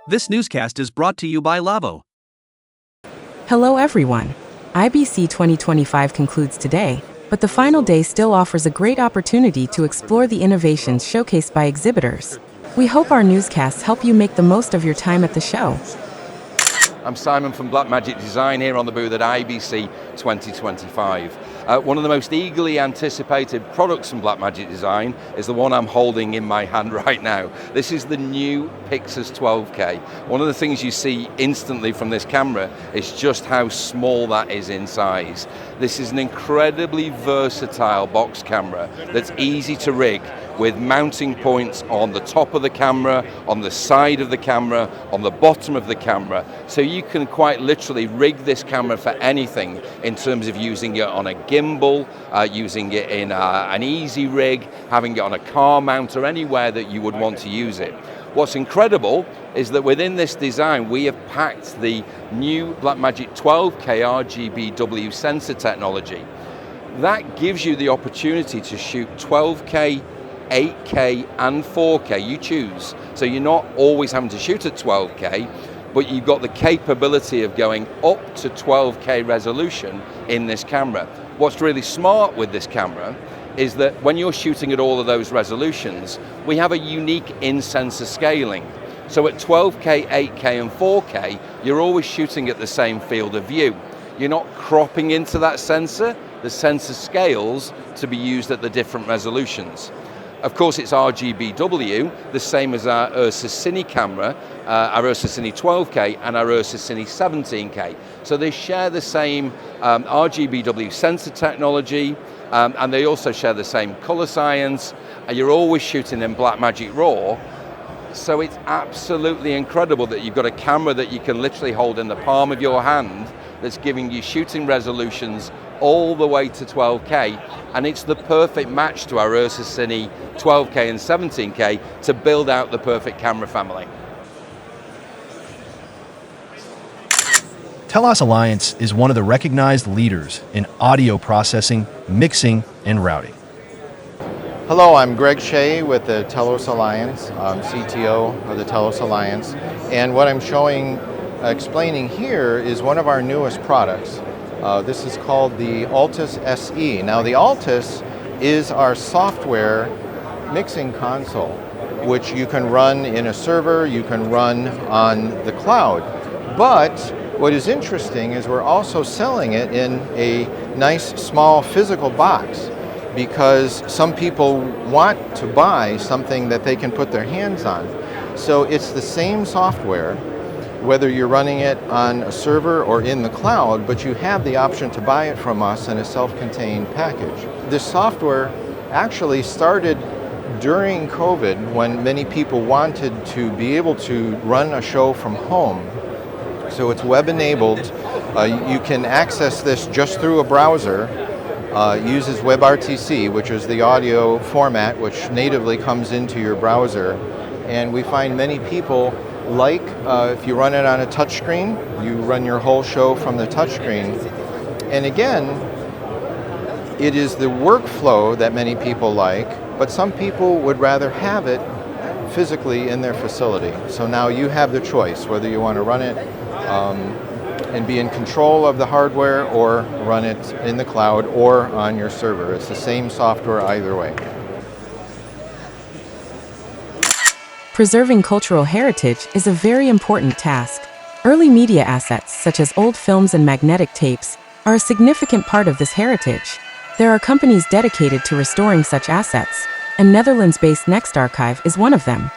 This newscast is brought to you by Lavo. Hello everyone. IBC 2025 concludes today, but the final day still offers a great opportunity to explore the innovations showcased by exhibitors. We hope our newscasts help you make the most of your time at the show. I'm Simon from Blackmagic Design here on the booth at IBC 2025. One of the most eagerly anticipated products from Blackmagic Design is the one I'm holding in my hand right now. This is the new Pixus 12K. One of the things you see instantly from this camera is just how small that is in size. This is an incredibly versatile box camera that's easy to rig, with mounting points on the top of the camera, on the side of the camera, on the bottom of the camera. So you can quite literally rig this camera for anything in terms of using it on a gimbal, using it in an easy rig, having it on a car mount or anywhere that you would want to use it. What's incredible is that within this design we have packed the new Blackmagic 12K RGBW sensor technology. That gives you the opportunity to shoot 12K, 8K and 4K, you choose. So you're not always having to shoot at 12K, but you've got the capability of going up to 12K resolution in this camera. What's really smart with this camera is that when you're shooting at all of those resolutions, we have a unique in-sensor scaling. So at 12K, 8K and 4K, you're always shooting at the same field of view. You're not cropping into that sensor, the sensor scales to be used at the different resolutions. Of course, it's RGBW, the same as our Ursa Cine camera, our Ursa Cine 12K and our Ursa Cine 17K. So they share the same RGBW sensor technology, and they also share the same color science, and you're always shooting in Blackmagic RAW. So it's absolutely incredible that you've got a camera that you can literally hold in the palm of your hand that's giving you shooting resolutions all the way to 12K, and it's the perfect match to our Ursa Cine 12K and 17K to build out the perfect camera family. Telos Alliance is one of the recognized leaders in audio processing, mixing, and routing. Hello, I'm Greg Shea with the Telos Alliance. I'm CTO of the Telos Alliance, and what I'm explaining here is one of our newest products. This is called the Altus SE. Now the Altus is our software mixing console, which you can run in a server, you can run on the cloud. But what is interesting is we're also selling it in a nice small physical box, because some people want to buy something that they can put their hands on. So it's the same software, whether you're running it on a server or in the cloud, but you have the option to buy it from us in a self-contained package. This software actually started during COVID, when many people wanted to be able to run a show from home. So it's web-enabled. You can access this just through a browser. Uses WebRTC, which is the audio format which natively comes into your browser. And we find many people like, if you run it on a touchscreen, you run your whole show from the touchscreen. And again, it is the workflow that many people like, but some people would rather have it physically in their facility. So now you have the choice, whether you want to run it and be in control of the hardware, or run it in the cloud or on your server. It's the same software either way. Preserving cultural heritage is a very important task. Early media assets, such as old films and magnetic tapes, are a significant part of this heritage. There are companies dedicated to restoring such assets, and Netherlands-based NextArchive is one of them.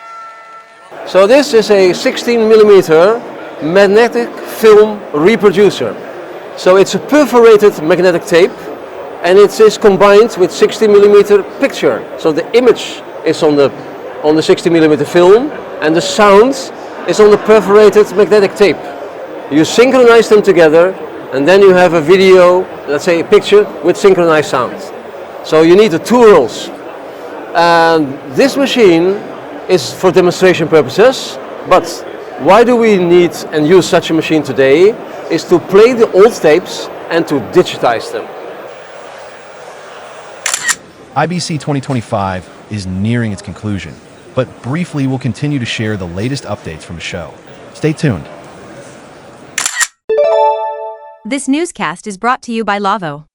So this is a 16mm magnetic film reproducer. So it's a perforated magnetic tape, and it is combined with 60mm picture. So the image is on the 60mm film, and the sound is on the perforated magnetic tape. You synchronize them together, and then you have a video, let's say a picture, with synchronized sound. So you need the two rolls. And this machine is for demonstration purposes, but why do we need and use such a machine today is to play the old tapes and to digitize them. IBC 2025 is nearing its conclusion, but briefly we'll continue to share the latest updates from the show. Stay tuned. This newscast is brought to you by Lavo.